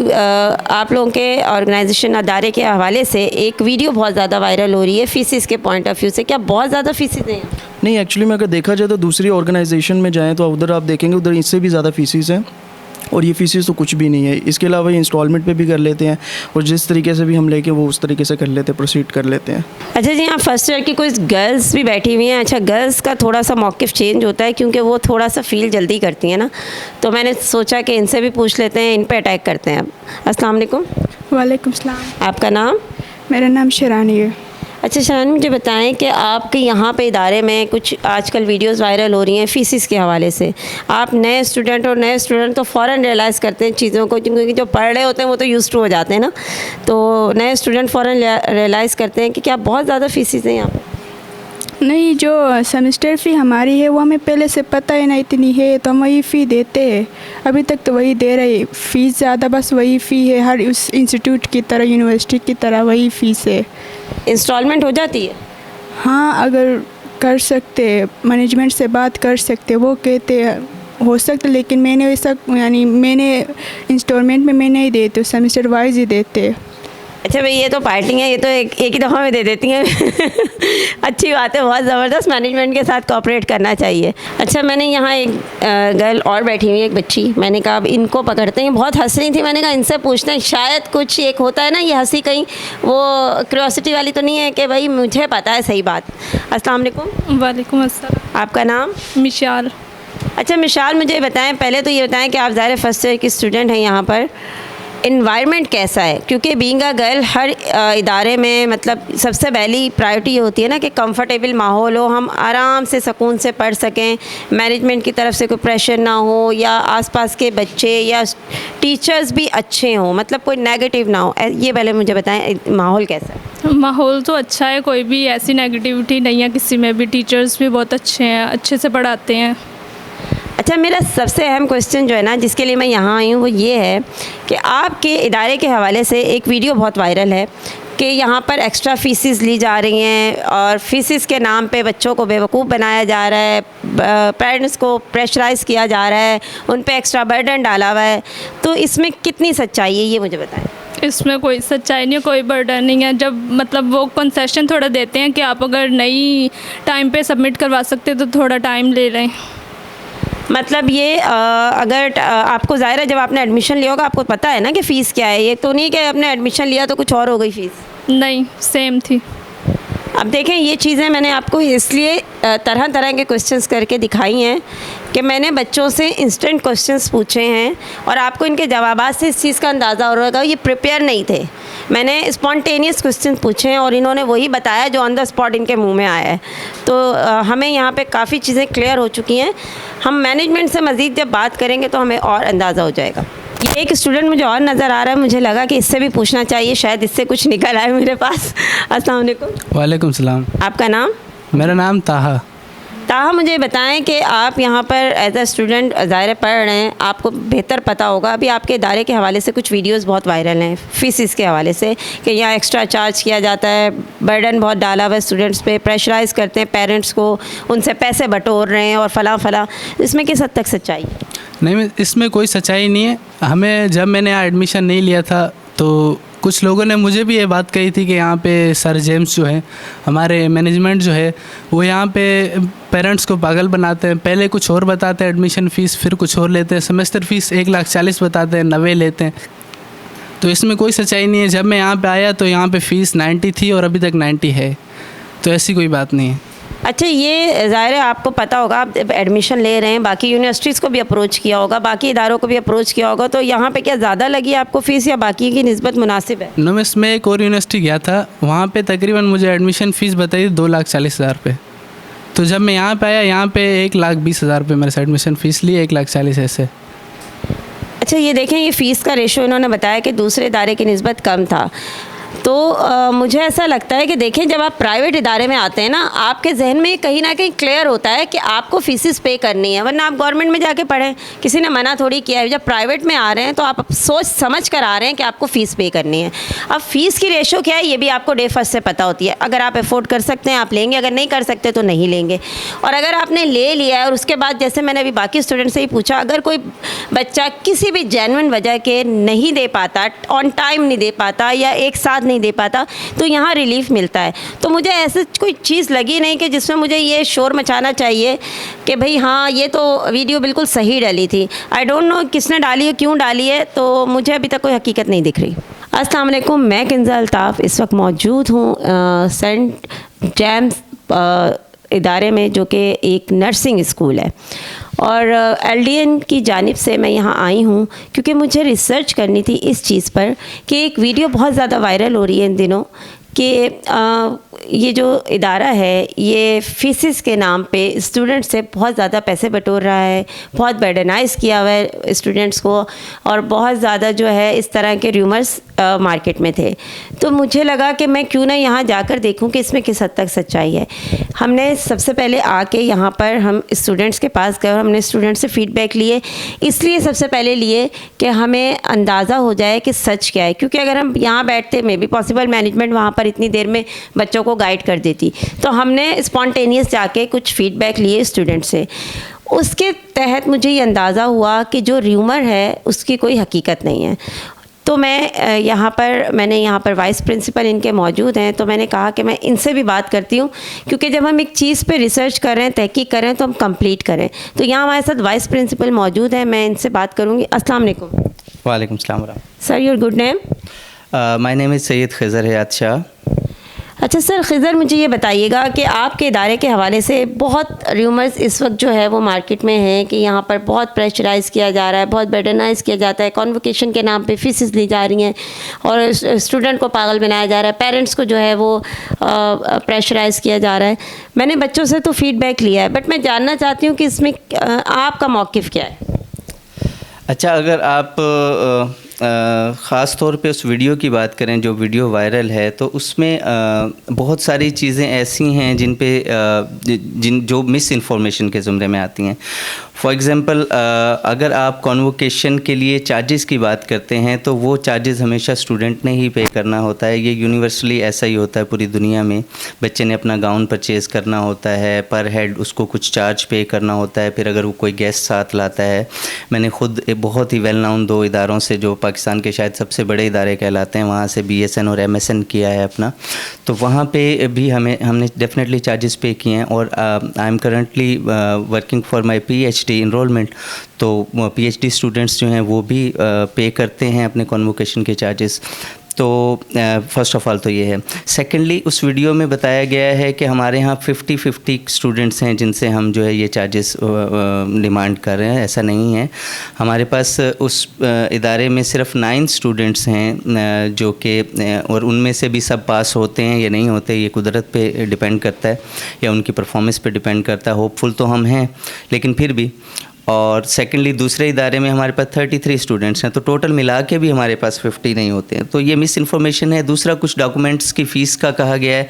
आप लोगों के ऑर्गेनाइजेशन अदारे के हवाले से एक वीडियो बहुत ज़्यादा वायरल हो रही है फीसिस के पॉइंट ऑफ व्यू से। क्या बहुत ज़्यादा फीसिस हैं? नहीं, एक्चुअली में अगर देखा जाए तो दूसरी ऑर्गेनाइजेशन में जाएँ तो उधर आप देखेंगे उधर इससे भी ज़्यादा फीसिस हैं, और ये फीसिस तो कुछ भी नहीं है। इसके अलावा ये इंस्टॉलमेंट पे भी कर लेते हैं, और जिस तरीके से भी हम लेके वो उस तरीके से कर लेते हैं, प्रोसीड कर लेते हैं। अच्छा जी, यहाँ फर्स्ट ईयर की कुछ गर्ल्स भी बैठी हुई हैं। अच्छा, गर्ल्स का थोड़ा सा मौक़िफ़ चेंज होता है क्योंकि वो थोड़ा सा फील जल्दी करती हैं ना, तो मैंने सोचा कि इनसे भी पूछ लेते हैं, इन पे अटैक करते हैं अब। अस्सलाम वालेकुम। वालेकुम सलाम। आपका नाम? मेरा नाम शरानी है। अच्छा शरानी, मुझे बताएं कि आपके यहाँ पे इदारे में कुछ आजकल वीडियोस वायरल हो रही हैं फीसिस के हवाले से। आप नए स्टूडेंट तो फ़ौरन रियलाइज़ करते हैं चीज़ों को, क्योंकि जो पढ़ रहे होते हैं वो तो यूज्ड टू हो जाते हैं ना, तो नए स्टूडेंट फ़ौरन रियलाइज़ करते हैं कि क्या बहुत ज़्यादा फीसिस हैं यहाँ पर? नहीं, जो सेमेस्टर फ़ी हमारी है वो हमें पहले से पता है ना इतनी है, तो हम वही फ़ी देते हैं। अभी तक तो वही दे रहे, फ़ीस ज़्यादा बस वही फ़ी है, हर उस इंस्टीट्यूट की तरह, यूनिवर्सिटी की तरह वही फ़ीस है। इंस्टॉलमेंट हो जाती है? हाँ, अगर कर सकते, मैनेजमेंट से बात कर सकते, वो कहते हो सकता, लेकिन मैंने वैसा मैंने इंस्टॉलमेंट में मैं नहीं देती, सेमेस्टर वाइज ही देते। अच्छा भाई, ये तो पार्टी है, ये तो एक ही दफ़ा में दे देती हैं। अच्छी बात है, बहुत ज़बरदस्त। मैनेजमेंट के साथ कोऑपरेट करना चाहिए। अच्छा, मैंने यहाँ एक गर्ल और बैठी हुई है, एक बच्ची, मैंने कहा अब इनको पकड़ते हैं, बहुत हंस रही थी, मैंने कहा इनसे पूछते हैं, शायद कुछ एक होता है ना, ये हंसी कहीं वो क्यूरियोसिटी वाली तो नहीं है कि भाई मुझे पता है सही बात। अस्सलाम वालेकुम। वालेकुम अस्सलाम। आपका नाम? मिशाल। अच्छा मिशाल, मुझे बताएं, पहले तो ये बताएं कि आप ज़ाहिर फर्स्ट ईयर की स्टूडेंट हैं, यहाँ पर इन्वायरमेंट कैसा है? क्योंकि बीइंग अ गर्ल हर इदारे में मतलब सबसे पहली प्रायोरिटी होती है ना कि कंफर्टेबल माहौल हो, हम आराम से सुकून से पढ़ सकें, मैनेजमेंट की तरफ से कोई प्रेशर ना हो, या आसपास के बच्चे या टीचर्स भी अच्छे हों, मतलब कोई नेगेटिव ना हो। ये पहले मुझे बताएं, माहौल कैसा है? माहौल तो अच्छा है, कोई भी ऐसी नेगेटिविटी नहीं है किसी में भी, टीचर्स भी बहुत अच्छे हैं, अच्छे से पढ़ाते हैं। अच्छा, मेरा सबसे अहम क्वेश्चन जो है ना, जिसके लिए मैं यहाँ आई हूँ, वो ये है कि आपके इदारे के हवाले से एक वीडियो बहुत वायरल है कि यहाँ पर एक्स्ट्रा फ़ीसिस ली जा रही हैं, और फ़ीसिस के नाम पे बच्चों को बेवकूफ़ बनाया जा रहा है, पेरेंट्स को प्रेशराइज़ किया जा रहा है, उन पे एक्स्ट्रा बर्डन डाला हुआ है। तो इसमें कितनी सच्चाई है, ये मुझे बताएं। इसमें कोई सच्चाई नहीं है, कोई बर्डन नहीं है। जब मतलब वो कंसेशन थोड़ा देते हैं कि आप अगर नहीं टाइम पे सबमिट करवा सकते तो थोड़ा टाइम ले लें। मतलब ये अगर आपको ज़ाहिर है जब आपने एडमिशन लिया होगा आपको पता है ना कि फ़ीस क्या है, ये तो नहीं कि आपने एडमिशन लिया तो कुछ और हो गई फ़ीस? नहीं, सेम थी। अब देखें, ये चीज़ें मैंने आपको इसलिए तरह तरह के क्वेश्चंस करके दिखाई हैं कि मैंने बच्चों से इंस्टेंट क्वेश्चंस पूछे हैं, और आपको इनके जवाबात से इस चीज़ का अंदाज़ा हो रहा होगा ये प्रिपेयर नहीं थे। मैंने स्पॉन्टेनियस क्वेश्चन पूछे हैं और इन्होंने वही बताया जो ऑन द स्पॉट इनके मुंह में आया है। तो हमें यहाँ पे काफ़ी चीज़ें क्लियर हो चुकी हैं। हम मैनेजमेंट से मज़ीद जब बात करेंगे तो हमें और अंदाज़ा हो जाएगा। ये एक स्टूडेंट मुझे और नज़र आ रहा है, मुझे लगा कि इससे भी पूछना चाहिए, शायद इससे कुछ निकल आए मेरे पास। अस्सलाम वालेकुम। वालेकुम सलाम। आपका नाम? मेरा नाम ताहा। ताहा, मुझे बताएं कि आप यहाँ पर एज अ स्टूडेंट ज़ाहिर पढ़ रहे हैं, आपको बेहतर पता होगा, अभी आपके इदारे के हवाले से कुछ वीडियोस बहुत वायरल हैं फ़ीसिस के हवाले से कि यहाँ एक्स्ट्रा चार्ज किया जाता है, बर्डन बहुत डाला हुआ है स्टूडेंट्स पे, प्रेशराइज़ करते हैं पेरेंट्स को, उनसे पैसे बटोर रहे हैं और फला। इसमें किस हद तक सच्चाई है? नहीं, इसमें कोई सच्चाई नहीं है। हमें जब मैंने यहाँ एडमिशन नहीं लिया था तो कुछ लोगों ने मुझे भी ये बात कही थी कि यहाँ पे सर जेम्स जो है, हमारे मैनेजमेंट जो है, वो यहाँ पे पेरेंट्स को पागल बनाते हैं। पहले कुछ और बताते हैं एडमिशन फ़ीस, फिर कुछ और लेते हैं। सेमेस्टर फ़ीस 1,40,000 बताते हैं, 90 लेते हैं। तो इसमें कोई सच्चाई नहीं है। जब मैं यहाँ पे आया तो यहाँ पे फ़ीस 90 थी और अभी तक 90 है, तो ऐसी कोई बात नहीं है। अच्छा, ये ज़ाहिर है आपको पता होगा, आप एडमिशन ले रहे हैं, बाकी यूनिवर्सिटीज़ को भी अप्रोच किया होगा, बाकी इदारों को भी अप्रोच किया होगा, तो यहाँ पे क्या ज़्यादा लगी आपको फ़ीस या बाकी की निस्बत मुनासिब है? नमिस में एक और यूनिवर्सिटी गया था, वहाँ पे तकरीबन मुझे एडमिशन फ़ीस बताई 2,40,000 रुपये। तो जब मैं यहाँ पे आया, यहाँ पे 1,20,000 रुपये मेरे से एडमिशन फ़ीस ली, 1,40,000 ऐसे। अच्छा, ये देखें, ये फ़ीस का रेशो इन्होंने बताया कि दूसरे इदारे की निस्बत कम था। तो मुझे ऐसा लगता है कि देखें, जब आप प्राइवेट इदारे में आते हैं ना, आपके जहन में कहीं ना कहीं क्लियर होता है कि आपको फ़ीसेस पे करनी है, वरना आप गवर्नमेंट में जाके पढ़ें, किसी ने मना थोड़ी किया है। जब प्राइवेट में आ रहे हैं तो आप सोच समझ कर आ रहे हैं कि आपको फ़ीस पे करनी है। अब फ़ीस की रेशो क्या है, ये भी आपको डे फर्स्ट से पता होती है। अगर आप अफोर्ड कर सकते हैं आप लेंगे, अगर नहीं कर सकते तो नहीं लेंगे। और अगर आपने ले लिया है और उसके बाद, जैसे मैंने अभी बाकी स्टूडेंट से ही पूछा, अगर कोई बच्चा किसी भी जेन्युइन वजह के नहीं दे पाता, ऑन टाइम नहीं दे पाता या एक साथ नहीं दे पाता, तो यहाँ रिलीफ मिलता है। तो मुझे ऐसे कोई चीज़ लगी नहीं कि जिसमें मुझे ये शोर मचाना चाहिए कि भाई हाँ ये तो वीडियो बिल्कुल सही डाली थी। आई डोंट नो किसने डाली है, क्यों डाली है, तो मुझे अभी तक कोई हकीकत नहीं दिख रही। अस्सलाम वालेकुम, मैं किंज़ा अल्ताफ़ इस वक्त मौजूद हूँ सेंट जेम्स इदारे में, जो कि एक नर्सिंग स्कूल है। और एलडीएन की जानिब से मैं यहाँ आई हूँ क्योंकि मुझे रिसर्च करनी थी इस चीज़ पर कि एक वीडियो बहुत ज़्यादा वायरल हो रही है इन दिनों कि ये जो इदारा है ये फ़ीसिस के नाम पे स्टूडेंट्स से बहुत ज़्यादा पैसे बटोर रहा है, बहुत बर्डनाइज़ किया हुआ है स्टूडेंट्स को, और बहुत ज़्यादा जो है इस तरह के र्यूमर्स मार्केट में थे। तो मुझे लगा कि मैं क्यों ना यहाँ जाकर देखूँ कि इसमें किस हद तक सच्चाई है। हमने सबसे पहले आके यहाँ पर हम स्टूडेंट्स के पास गए और हमने स्टूडेंट्स से फ़ीडबैक लिए, इसलिए सबसे पहले लिए कि हमें अंदाज़ा हो जाए कि सच क्या है। क्योंकि अगर हम यहाँ बैठते, मे बी पॉसिबल मैनेजमेंट वहाँ पर इतनी देर में बच्चों को गाइड कर देती, तो हमने स्पॉन्टेनियस जाके कुछ फ़ीडबैक लिए स्टूडेंट से। उसके तहत मुझे ये अंदाज़ा हुआ कि जो र्यूमर है उसकी कोई हकीकत नहीं है। तो मैंने यहाँ पर वाइस प्रिंसिपल इनके मौजूद हैं, तो मैंने कहा कि मैं इनसे भी बात करती हूँ, क्योंकि जब हम एक चीज़ पे रिसर्च कर रहे हैं, तहकीक कर रहे हैं, तो हम कंप्लीट करें। तो यहाँ हमारे साथ वाइस प्रिंसिपल मौजूद हैं, मैं इनसे बात करूँगी। अस्सलाम वालेकुम। वालेकुम सलाम। Sir, your good name? My name is Syed Khizar Hayat Shah. अच्छा सर खिज़र, मुझे ये बताइएगा कि आपके इदारे के हवाले से बहुत र्यूमर्स इस वक्त जो है वो मार्केट में हैं कि यहाँ पर बहुत प्रेशराइज़ किया जा रहा है, बहुत बर्डनाइज़ किया जाता है, कॉन्वोकेशन के नाम पे फीसेस ली जा रही हैं और स्टूडेंट को पागल बनाया जा रहा है, पेरेंट्स को जो है वो प्रेशराइज़ किया जा रहा है। मैंने बच्चों से तो फ़ीडबैक लिया है, बट मैं जानना चाहती हूँ कि इसमें आपका मौक़िफ़ क्या है? अच्छा, अगर आप ख़ास तौर पे उस वीडियो की बात करें जो वीडियो वायरल है, तो उसमें बहुत सारी चीज़ें ऐसी हैं जो मिस इन्फॉर्मेशन के ज़ुमरे में आती हैं। फॉर एग्ज़ाम्पल, अगर आप कॉन्वोकेशन के लिए चार्जेस की बात करते हैं तो वो चार्जेस हमेशा स्टूडेंट ने ही पे करना होता है। ये यूनिवर्सली ऐसा ही होता है पूरी दुनिया में। बच्चे ने अपना गाउन परचेज़ करना होता है, पर हेड उसको कुछ चार्ज पे करना होता है। फिर अगर वो कोई गेस्ट साथ लाता है, मैंने ख़ुद बहुत ही वेल नाउन 2 इदारों से जो पाकिस्तान के शायद सबसे बड़े इदारे कहलाते हैं, वहाँ से BSN और MSN किया है अपना, तो वहाँ पे भी हमने डेफिनेटली चार्जेस पे किए हैं। और I am currently working for my PhD enrolment, तो PhD स्टूडेंट्स जो हैं वो भी पे करते हैं अपने कॉन्वोकेशन के चार्जेस। तो फ़र्स्ट ऑफ़ ऑल तो ये है। सेकेंडली, उस वीडियो में बताया गया है कि हमारे यहाँ 50-50 स्टूडेंट्स हैं जिनसे हम जो है ये चार्जेस डिमांड कर रहे हैं। ऐसा नहीं है, हमारे पास उस इदारे में सिर्फ 9 स्टूडेंट्स हैं जो कि, और उनमें से भी सब पास होते हैं या नहीं होते, ये कुदरत पे डिपेंड करता है या उनकी परफॉर्मेंस पे डिपेंड करता है। होपफुल तो हम हैं, लेकिन फिर भी। और सेकेंडली, दूसरे इदारे में हमारे पास 33 स्टूडेंट्स हैं, तो टोटल मिला के भी हमारे पास 50 नहीं होते हैं। तो ये मिस इन्फॉर्मेशन है। दूसरा, कुछ डॉक्यूमेंट्स की फ़ीस का कहा गया है।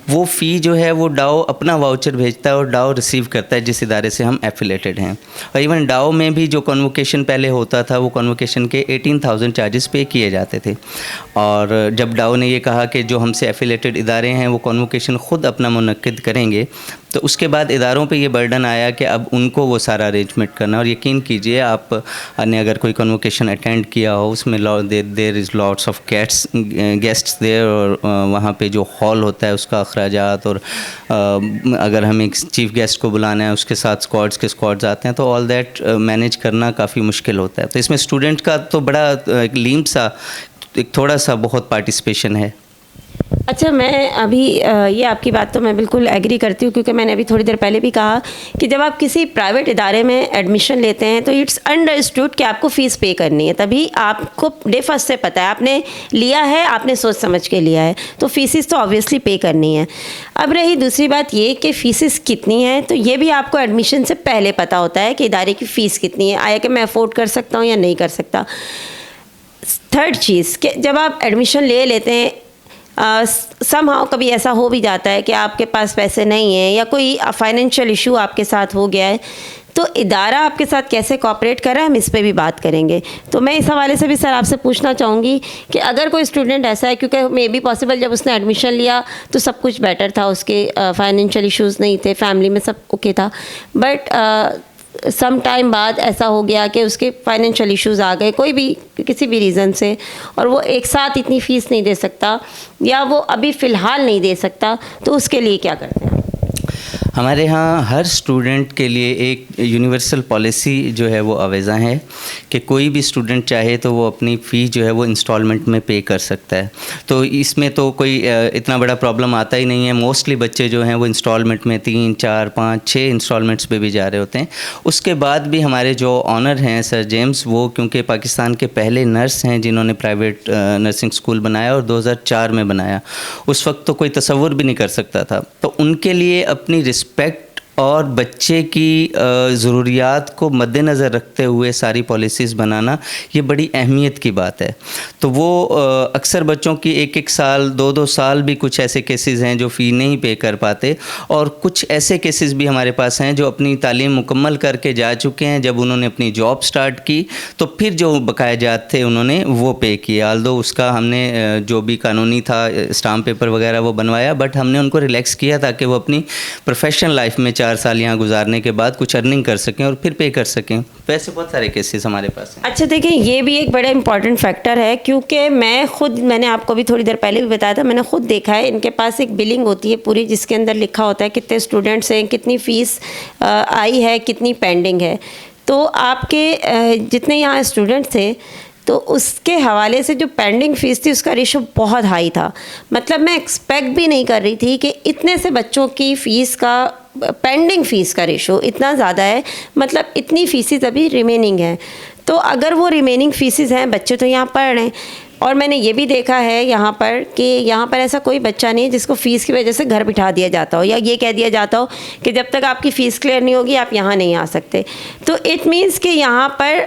वो फ़ी जो है वो डाओ अपना वाउचर भेजता है और डाओ रिसीव करता है जिस इदारे से हम एफिलेटेड हैं। और इवन डाओ में भी जो कॉन्वोकेशन पहले होता था, वो कॉन्वोकेशन के 18,000 चार्जेस पे किए जाते थे। और जब डाओ ने ये कहा कि जो हमसे एफिलेटेड इदारे हैं वो कॉन्वोकेशन ख़ुद अपना मुनक्किद करेंगे, तो उसके बाद इदारों पे ये बर्डन आया कि अब उनको वो सारा अरेंजमेंट करना। और यकीन कीजिए, आप ने अगर कोई कन्वोकेशन अटेंड किया हो, उसमें there is lots of guests there, और वहाँ पे जो हॉल होता है उसका अखराजात, और अगर हमें एक चीफ़ गेस्ट को बुलाना है उसके साथ स्क्वाड्स आते हैं, तो ऑल दैट मैनेज करना काफ़ी मुश्किल होता है। तो इसमें स्टूडेंट का तो बड़ा एक लीम सा, एक थोड़ा सा बहुत पार्टिसिपेशन है। अच्छा, मैं अभी ये आपकी बात तो मैं बिल्कुल एग्री करती हूँ, क्योंकि मैंने अभी थोड़ी देर पहले भी कहा कि जब आप किसी प्राइवेट इदारे में एडमिशन लेते हैं तो इट्स अंडरस्टूड कि आपको फ़ीस पे करनी है, तभी आपको डे फर्स्ट से पता है आपने लिया है, आपने सोच समझ के लिया है, तो फीसिस तो ऑब्वियसली पे करनी है। अब रही दूसरी बात ये कि फ़ीसिस कितनी है, तो ये भी आपको एडमिशन से पहले पता होता है कि इदारे की फ़ीस कितनी है, आया कि मैं अफोर्ड कर सकता हूँ या नहीं कर सकता। थर्ड चीज़ कि जब आप एडमिशन ले लेते हैं, समहाउ कभी ऐसा हो भी जाता है कि आपके पास पैसे नहीं हैं या कोई फाइनेंशियल इशू आपके साथ हो गया है, तो इदारा आपके साथ कैसे कोऑपरेट कर रहा है, हम इस पे भी बात करेंगे। तो मैं इस हवाले से भी सर आपसे पूछना चाहूँगी कि अगर कोई स्टूडेंट ऐसा है, क्योंकि मे बी पॉसिबल जब उसने एडमिशन लिया तो सब कुछ बेटर था, उसके फाइनेंशियल इश्यूज़ नहीं थे, फैमिली में सब ओके था, बट सम टाइम बाद ऐसा हो गया कि उसके फाइनेंशियल इश्यूज़ आ गए कोई भी किसी भी रीज़न से, और वो एक साथ इतनी फ़ीस नहीं दे सकता या वो अभी फ़िलहाल नहीं दे सकता, तो उसके लिए क्या करते हैं? हमारे यहाँ हर स्टूडेंट के लिए एक यूनिवर्सल पॉलिसी जो है वो अवेज़ा है कि कोई भी स्टूडेंट चाहे तो वो अपनी फ़ी जो है वो इंस्टॉलमेंट में पे कर सकता है। तो इसमें तो कोई इतना बड़ा प्रॉब्लम आता ही नहीं है। मोस्टली बच्चे जो हैं वो इंस्टॉलमेंट में 3, 4, 5, 6 इंस्टॉलमेंट्स पे भी जा रहे होते हैं। उसके बाद भी हमारे जो ऑनर हैं सर जेम्स, वो क्योंकि पाकिस्तान के पहले नर्स हैं जिन्होंने प्राइवेट नर्सिंग स्कूल बनाया और 2004 में बनाया, उस वक्त तो कोई तसव्वुर भी नहीं कर सकता था। तो उनके लिए अपनी रिस्पेक्ट और बच्चे की ज़रूरियात को मद्देनज़र रखते हुए सारी पॉलिसीज़ बनाना ये बड़ी अहमियत की बात है। तो वो अक्सर बच्चों की 1-1 साल 2-2 साल भी कुछ ऐसे केसेस हैं जो फ़ी नहीं पे कर पाते, और कुछ ऐसे केसेस भी हमारे पास हैं जो अपनी तालीम मुकम्मल करके जा चुके हैं, जब उन्होंने अपनी जॉब स्टार्ट की तो फिर जो बकाया जात थे उन्होंने वो पे किए। आल्दो उसका हमने जो भी कानूनी था स्टाम्प पेपर वगैरह वो बनवाया, बट हमने उनको रिलैक्स किया ताकि वो अपनी प्रोफेशनल लाइफ में 4 साल यहाँ गुजारने के बाद कुछ अर्निंग कर सकें और फिर पे कर सकें। तो ऐसे बहुत सारे केसेस हमारे पास हैं। अच्छा देखिए, ये भी एक बड़ा इंपॉर्टेंट फैक्टर है, क्योंकि मैंने आपको भी थोड़ी देर पहले भी बताया था, मैंने खुद देखा है, इनके पास एक बिलिंग होती है पूरी जिसके अंदर लिखा होता है कितने स्टूडेंट्स हैं, कितनी फ़ीस आई है, कितनी पेंडिंग है। तो आपके जितने यहाँ स्टूडेंट्स थे तो उसके हवाले से जो पेंडिंग फ़ीस थी उसका रेशो बहुत हाई था। मतलब मैं एक्सपेक्ट भी नहीं कर रही थी कि इतने से बच्चों की फ़ीस का पेंडिंग फ़ीस का रेशो इतना ज़्यादा है, मतलब इतनी फ़ीसेस अभी रिमेनिंग हैं। तो अगर वो रिमेनिंग फ़ीसेस हैं, बच्चे तो यहाँ पढ़ रहे हैं, और मैंने ये भी देखा है यहाँ पर कि यहाँ पर ऐसा कोई बच्चा नहीं है जिसको फ़ीस की वजह से घर बिठा दिया जाता हो या ये कह दिया जाता हो कि जब तक आपकी फ़ीस क्लियर नहीं होगी आप यहाँ नहीं आ सकते। तो इट मीन्स कि यहाँ पर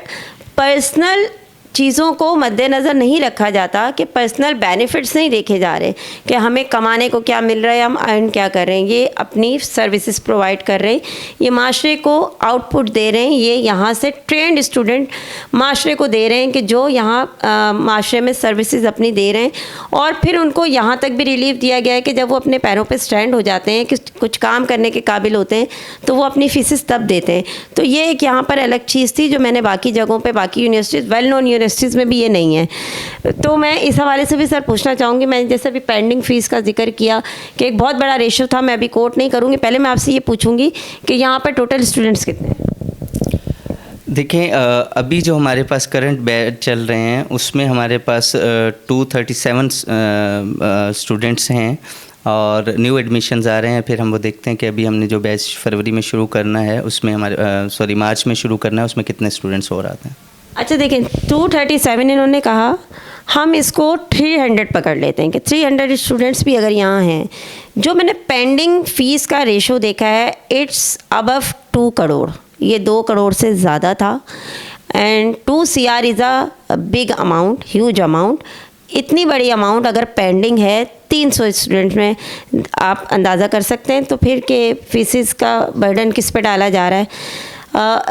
पर्सनल चीज़ों को मद्देनज़र नहीं रखा जाता, कि पर्सनल बेनिफिट्स नहीं देखे जा रहे कि हमें कमाने को क्या मिल रहा है, हम अर्न क्या कर रहे हैं, ये अपनी सर्विसेज प्रोवाइड कर रहे हैं, ये माशरे को आउटपुट दे रहे हैं, ये यहाँ से ट्रेंड स्टूडेंट माशरे को दे रहे हैं कि जो यहाँ माशरे में सर्विसेज अपनी दे रहे हैं, और फिर उनको यहाँ तक भी रिलीफ दिया गया है कि जब वो अपने पैरों पर स्टैंड हो जाते हैं, कि कुछ काम करने के काबिल होते हैं, तो वो अपनी फ़ीसेस तब देते हैं। तो ये एक यहाँ पर अलग चीज़ थी जो मैंने बाकी जगहों पर, बाकी यूनिवर्सिटीज़, वेल नोन यूनिवर्सिटीज़ में भी ये नहीं है। तो मैं इस हवाले से भी सर पूछना चाहूँगी, मैंने जैसे अभी पेंडिंग फ़ीस का जिक्र किया कि एक बहुत बड़ा रेशो था, मैं अभी कोट नहीं करूँगी, पहले मैं आपसे ये पूछूँगी कि यहाँ पर टोटल स्टूडेंट्स कितने हैं? देखें, अभी जो हमारे पास करंट बैच चल रहे हैं उसमें हमारे पास 237 स्टूडेंट्स हैं और न्यू एडमिशन्स आ रहे हैं। फिर हम वो देखते हैं कि अभी हमने जो बैच फरवरी में शुरू करना है उसमें हमारे मार्च में शुरू करना है, उसमें कितने स्टूडेंट्स हो रहे हैं। अच्छा देखें, 237 इन्होंने कहा, हम इसको 300 पकड़ लेते हैं कि 300 स्टूडेंट्स भी अगर यहाँ हैं। जो मैंने पेंडिंग फ़ीस का रेशो देखा है इट्स अबव 2 करोड़, ये 2 करोड़ से ज़्यादा था, and 2 CR is a big amount, huge amount. इतनी बड़ी अमाउंट अगर पेंडिंग है 300 स्टूडेंट में, आप अंदाज़ा कर सकते हैं तो फिर के फ़ीसेस का बर्डन किस पे डाला जा रहा है।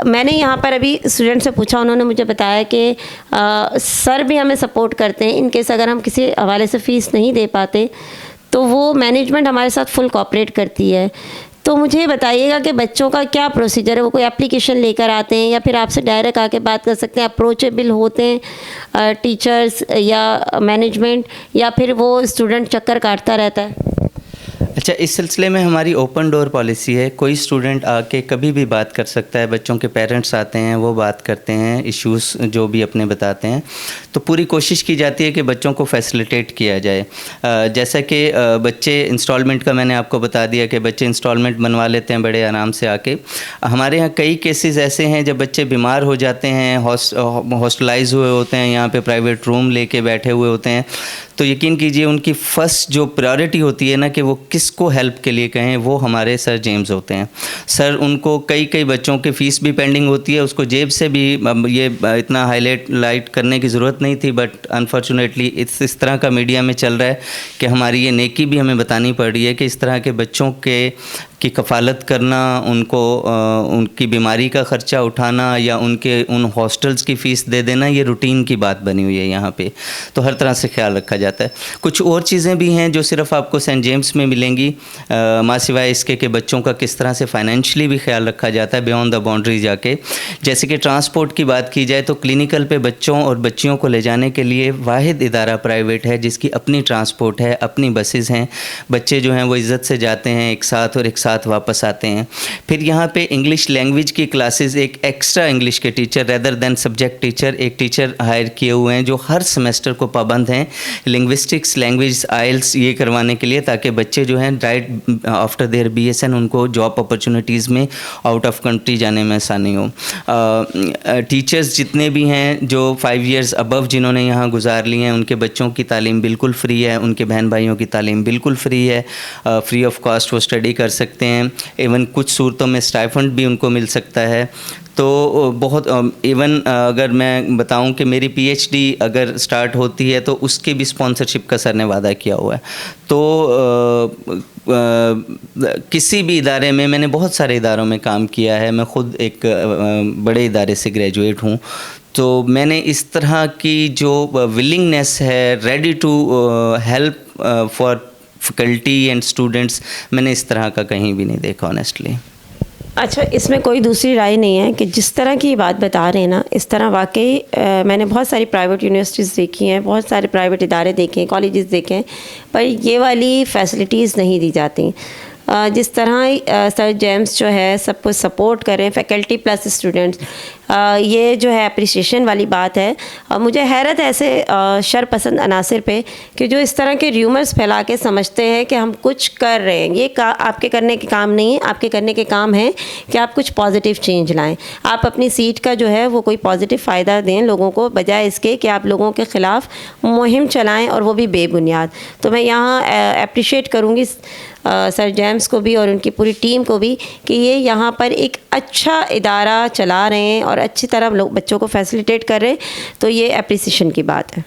मैंने यहाँ पर अभी स्टूडेंट से पूछा, उन्होंने मुझे बताया कि सर भी हमें सपोर्ट करते हैं, इन केस अगर हम किसी हवाले से फ़ीस नहीं दे पाते तो वो मैनेजमेंट हमारे साथ फुल कोऑपरेट करती है। तो मुझे बताइएगा कि बच्चों का क्या प्रोसीजर है, वो कोई एप्लीकेशन लेकर आते हैं या फिर आपसे डायरेक्ट आके बात कर सकते हैं, अप्रोचेबल होते हैं टीचर्स या मैनेजमेंट, या फिर वो स्टूडेंट चक्कर काटता रहता है? अच्छा, इस सिलसिले में हमारी ओपन डोर पॉलिसी है, कोई स्टूडेंट आके कभी भी बात कर सकता है, बच्चों के पेरेंट्स आते हैं, वो बात करते हैं, इश्यूज़ जो भी अपने बताते हैं, तो पूरी कोशिश की जाती है कि बच्चों को फैसिलिटेट किया जाए। जैसा कि बच्चे इंस्टॉलमेंट का मैंने आपको बता दिया कि बच्चे इंस्टॉलमेंट बनवा लेते हैं बड़े आराम से आके। हमारे यहाँ कई केसेस ऐसे हैं जब बच्चे बीमार हो जाते हैं, हॉस्टलाइज हुए होते हैं, यहाँ पे प्राइवेट रूम लेके बैठे हुए होते हैं, तो यकीन कीजिए उनकी फ़र्स्ट जो प्रायोरिटी होती है ना कि वो किसको हेल्प के लिए कहें, वो हमारे सर जेम्स होते हैं। सर उनको कई बच्चों की फ़ीस भी पेंडिंग होती है, उसको जेब से भी ये इतना हाईलाइट करने की ज़रूरत नहीं थी, बट अनफॉर्चुनेटली इस तरह का मीडिया में चल रहा है कि हमारी ये नेकी भी हमें बतानी पड़ रही है कि इस तरह के बच्चों की कफ़ालत करना, उनको उनकी बीमारी का ख़र्चा उठाना या उन हॉस्टल्स की फ़ीस दे देना, ये रूटीन की बात बनी हुई है यहाँ पे। तो हर तरह से ख्याल रखा जाता है। कुछ और चीज़ें भी हैं जो सिर्फ आपको सेंट जेम्स में मिलेंगी, माँ सिवाय इसके कि बच्चों का किस तरह से फाइनेंशियली भी ख्याल रखा जाता है बियॉन्ड द बाउंड्री जाके। जैसे कि ट्रांसपोर्ट की बात की जाए तो क्लिनिकल पे बच्चों और बच्चियों को ले जाने के लिए वाहिद इदारा प्राइवेट है जिसकी अपनी ट्रांसपोर्ट है, अपनी बसेज़ हैं। बच्चे जो हैं वो इज़्ज़त से जाते हैं एक साथ और एक साथ वापस आते हैं। फिर यहाँ पे इंग्लिश लैंग्वेज की क्लासेस, एक एक्स्ट्रा इंग्लिश के teacher rather than subject teacher, एक टीचर हायर किए हुए हैं जो हर सेमेस्टर को पाबंद हैं लिंग्विस्टिक्स, लैंग्वेज, आइल्स ये करवाने के लिए, ताकि बच्चे जो हैं डायरेक्ट आफ्टर देयर BSN उनको जॉब अपॉर्चुनिटीज़ में आउट ऑफ कंट्री जाने में आसानी हो। टीचर्स जितने भी हैं जो 5 years अबव जिन्होंने यहाँ गुजार ली हैं, उनके बच्चों की तालीम बिल्कुल फ्री है, उनके बहन भाइयों की तालीम बिल्कुल फ्री है, फ्री ऑफ कॉस्ट वो स्टडी कर सकते हैं। इवन कुछ सूरतों में स्टाइफंड भी उनको मिल सकता है। तो बहुत इवन अगर मैं बताऊं कि मेरी PhD अगर स्टार्ट होती है तो उसके भी स्पॉन्सरशिप का सर ने वादा किया हुआ है। तो किसी भी इदारे में, मैंने बहुत सारे इदारों में काम किया है, मैं ख़ुद एक बड़े इदारे से ग्रेजुएट हूँ, तो मैंने इस तरह की जो विलिंगनेस है, ready to help for faculty and students, मैंने इस तरह का कहीं भी नहीं देखा ऑनेस्टली। अच्छा, इसमें कोई दूसरी राय नहीं है कि जिस तरह की बात बता रहे हैं ना, इस तरह वाकई मैंने बहुत सारी प्राइवेट यूनिवर्सिटीज़ देखी हैं, बहुत सारे प्राइवेट इदारे देखे हैं, कॉलेजेस देखे हैं, पर ये वाली फैसिलिटीज़ नहीं दी जाती। जिस तरह सर जेम्स जो है सबको सपोर्ट करें, फैकल्टी प्लस स्टूडेंट्स, ये जो है अप्रिसिएशन वाली बात है। और मुझे हैरत है ऐसे शरपसंद अनासर पे कि जो इस तरह के र्यूमर्स फैला के समझते हैं कि हम कुछ कर रहे हैं। ये आपके करने के काम नहीं है, आपके करने के काम है कि आप कुछ पॉजिटिव चेंज लाएं। आप अपनी सीट का जो है वो कोई पॉजिटिव फ़ायदा दें लोगों को, बजाय इसके कि आप लोगों के ख़िलाफ़ मुहिम चलाएं और वो भी बेबुनियाद। तो मैं यहाँ अप्रिशिएट करूँगी सर जेम्स को भी और उनकी पूरी टीम को भी कि ये यहाँ पर एक अच्छा इदारा चला रहे हैं और अच्छी तरह लोग बच्चों को फैसिलिटेट कर रहे हैं, तो ये अप्रिसिएशन की बात है।